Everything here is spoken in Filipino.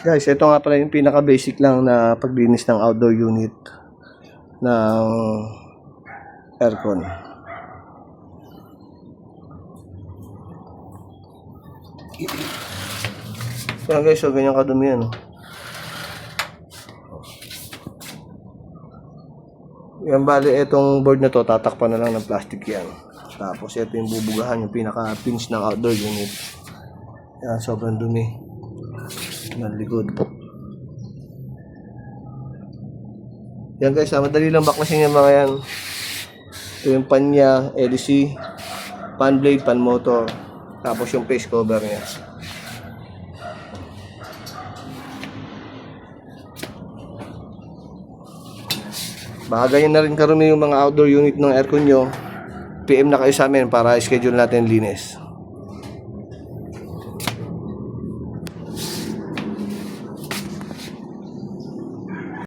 Guys, ito nga pala yung pinaka basic lang na paglinis ng outdoor unit ng aircon. Yan guys, so ganyan kadumi yan. Yan bali, itong board na to, tatakpan na lang ng plastic yan. Tapos ito yung bubugahan, yung pinaka pins ng outdoor unit. Yan, sobrang dumi ng likod. Yan guys, madali lang baklasin yung mga yan. Ito yung pan niya, LC, pan blade, pan motor, tapos yung face cover niya. Baka ganyan na rin karumi yung mga outdoor unit ng aircon nyo. PM na kayo sa amin para schedule natin linis.